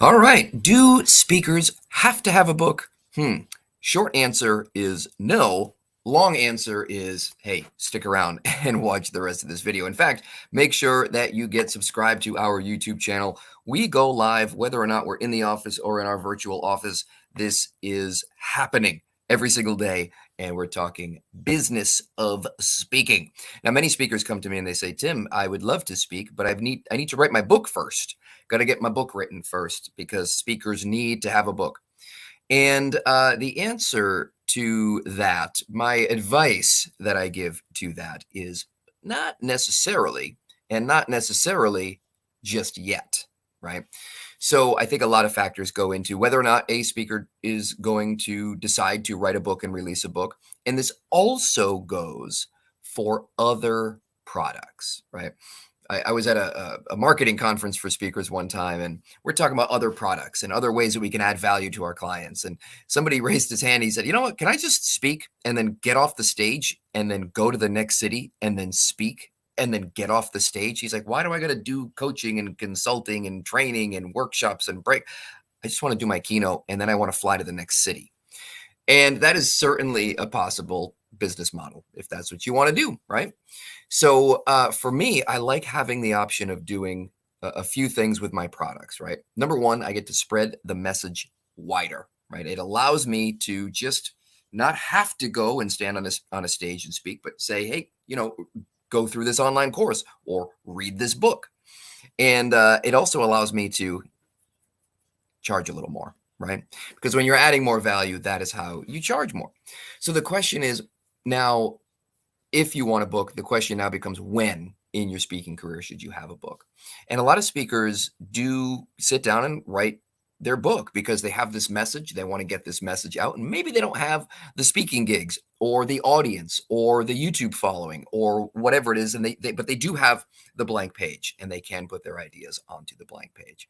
All right. Do speakers have to have a book? Short answer is no. Long answer is, hey, stick around and watch the rest of this video. In fact, make sure that you get subscribed to our YouTube channel. We go live whether or not we're in the office or in our virtual office. This is happening every single day, and we're talking business of speaking. Now, many speakers come to me and they say, Tim, I would love to speak, but I need to write my book first. Got to get my book written first because speakers need to have a book. And the answer to that, my advice that I give to that is not necessarily, and not necessarily just yet, right? So I think a lot of factors go into whether or not a speaker is going to decide to write a book and release a book. And this also goes for other products, right? I was at a marketing conference for speakers one time, and we're talking about other products and other ways that we can add value to our clients. And somebody raised his hand. He said, you know what, can I just speak and then get off the stage and then go to the next city and then speak and then get off the stage? He's like, why do I got to do coaching and consulting and training and workshops and break? I just want to do my keynote and then I want to fly to the next city. And that is certainly a possible business model if that's what you want to do, right? So for me, I like having the option of doing a few things with my products, right? Number one, I get to spread the message wider, right? It allows me to just not have to go and stand on a stage and speak, but say, hey, go through this online course or read this book. And it also allows me to charge a little more, right? Because when you're adding more value, that is how you charge more. So the question is now, if you want a book, the question now becomes when in your speaking career should you have a book? And a lot of speakers do sit down and write their book because they have this message. They want to get this message out. And maybe they don't have the speaking gigs or the audience or the YouTube following or whatever it is. And but they do have the blank page and they can put their ideas onto the blank page.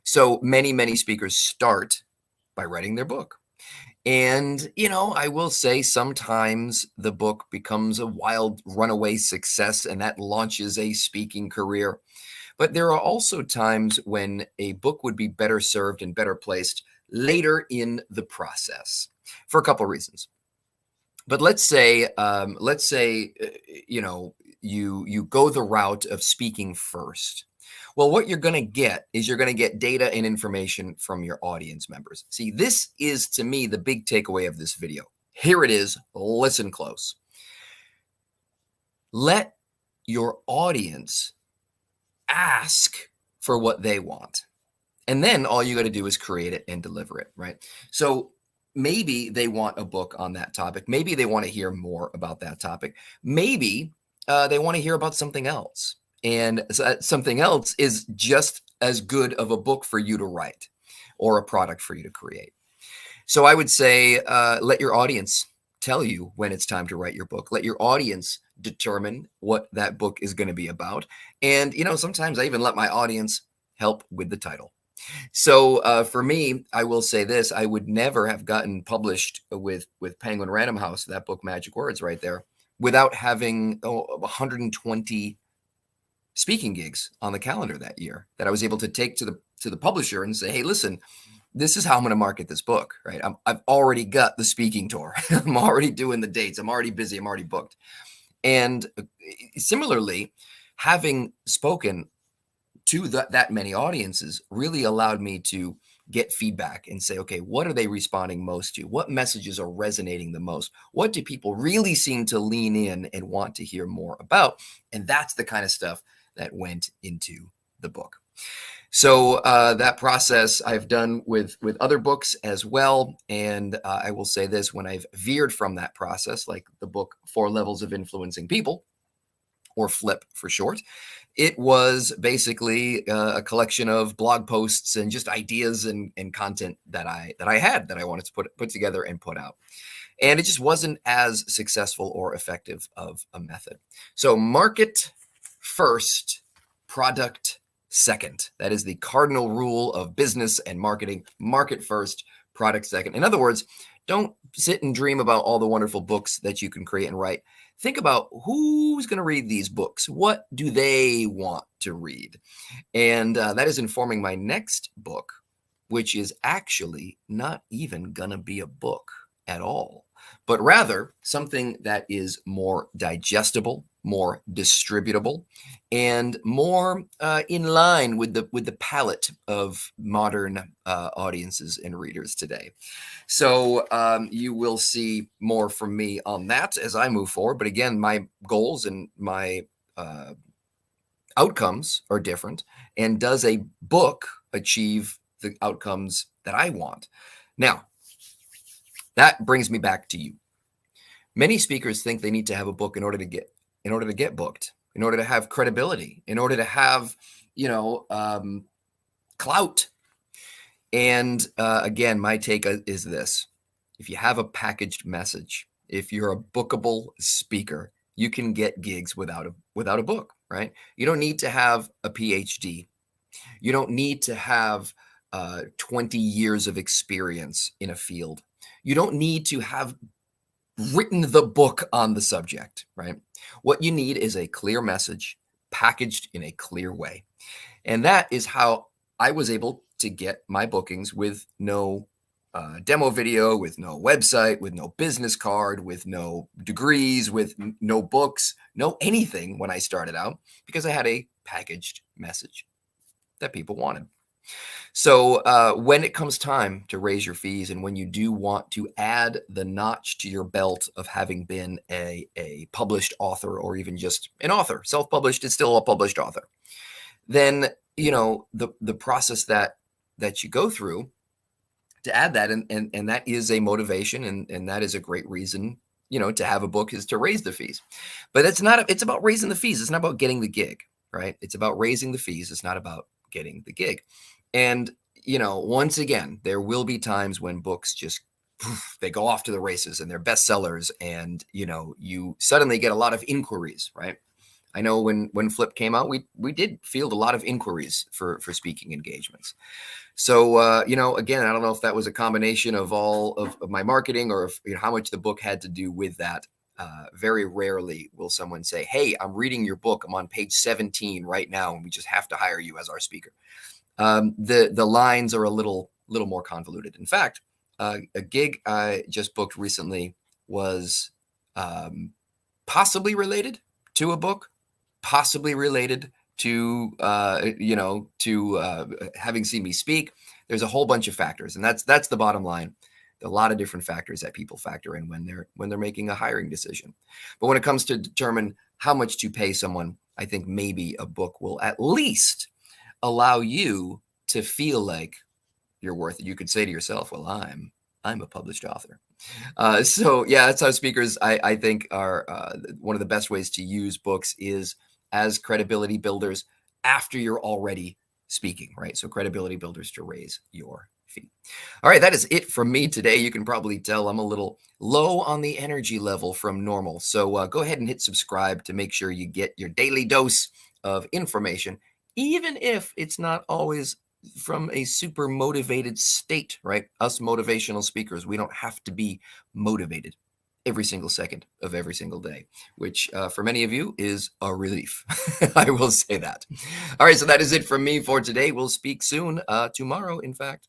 So many speakers start by writing their book. And, I will say sometimes the book becomes a wild runaway success and that launches a speaking career. But there are also times when a book would be better served and better placed later in the process for a couple of reasons. But let's say, you go the route of speaking first. Well, what you're going to get is you're going to get data and information from your audience members. See, this is, to me, the big takeaway of this video. Here it is. Listen close. Let your audience ask for what they want. And then all you got to do is create it and deliver it, right? So maybe they want a book on that topic. Maybe they want to hear more about that topic. Maybe they want to hear about something else. And something else is just as good of a book for you to write or a product for you to create. So I would say let your audience tell you when it's time to write your book. Let your audience determine what that book is going to be about. And, sometimes I even let my audience help with the title. So for me, I will say this. I would never have gotten published with Penguin Random House, that book, Magic Words right there, without having 120 speaking gigs on the calendar that year that I was able to take to the publisher and say, hey, listen, this is how I'm going to market this book, right? I've already got the speaking tour. I'm already doing the dates. I'm already busy. I'm already booked. And similarly, having spoken to that many audiences really allowed me to get feedback and say, okay, what are they responding most to? What messages are resonating the most? What do people really seem to lean in and want to hear more about? And that's the kind of stuff that went into the book. So that process I've done with other books as well. And I will say this, when I've veered from that process, like the book 4 Levels of Influencing People, or FLIP for short, it was basically a collection of blog posts and just ideas and content that I wanted to put together and put out. And it just wasn't as successful or effective of a method. So market first, product second. That is the cardinal rule of business and marketing. Market first, product second. In other words, don't sit and dream about all the wonderful books that you can create and write. Think about who's going to read these books. What do they want to read? And that is informing my next book, which is actually not even gonna be a book at all, but rather something that is more digestible, more distributable, and more in line with the palate of modern audiences and readers today. So you will see more from me on that as I move forward. But again, my goals and my outcomes are different. And does a book achieve the outcomes that I want? Now, that brings me back to you. Many speakers think they need to have a book in order to get booked, in order to have credibility, in order to have, clout. And again, my take is this: if you have a packaged message, if you're a bookable speaker, you can get gigs without a book, right? You don't need to have a PhD. You don't need to have 20 years of experience in a field. You don't need to have written the book on the subject, right? What you need is a clear message packaged in a clear way. And that is how I was able to get my bookings with no demo video, with no website, with no business card, with no degrees, with no books, no anything when I started out, because I had a packaged message that people wanted. So when it comes time to raise your fees, and when you do want to add the notch to your belt of having been a published author, or even just an author, self-published is still a published author, then the process that you go through to add that, and that is a motivation, and that is a great reason to have a book, is to raise the fees. But it's about raising the fees. It's not about getting the gig, right? It's about raising the fees. It's not about getting the gig. And once again, there will be times when books just they go off to the races and they're bestsellers, and you suddenly get a lot of inquiries, right? I know when Flip came out, we did field a lot of inquiries for speaking engagements. So again, I don't know if that was a combination of all of my marketing, or if, how much the book had to do with that. Very rarely will someone say, "Hey, I'm reading your book. I'm on page 17 right now, and we just have to hire you as our speaker." The lines are a little more convoluted. In fact, a gig I just booked recently was possibly related to a book, possibly related to having seen me speak. There's a whole bunch of factors, and that's the bottom line. A lot of different factors that people factor in when they're making a hiring decision. But when it comes to determine how much to pay someone, I think maybe a book will at least allow you to feel like you're worth it. You could say to yourself, "Well, I'm a published author." So yeah, that's how speakers, I think, are one of the best ways to use books is as credibility builders after you're already speaking, right? So credibility builders to raise your fee. All right, that is it from me today. You can probably tell I'm a little low on the energy level from normal. So go ahead and hit subscribe to make sure you get your daily dose of information, even if it's not always from a super motivated state, right? Us motivational speakers, we don't have to be motivated every single second of every single day, which for many of you is a relief. I will say that. All right, so that is it from me for today. We'll speak soon, tomorrow, in fact.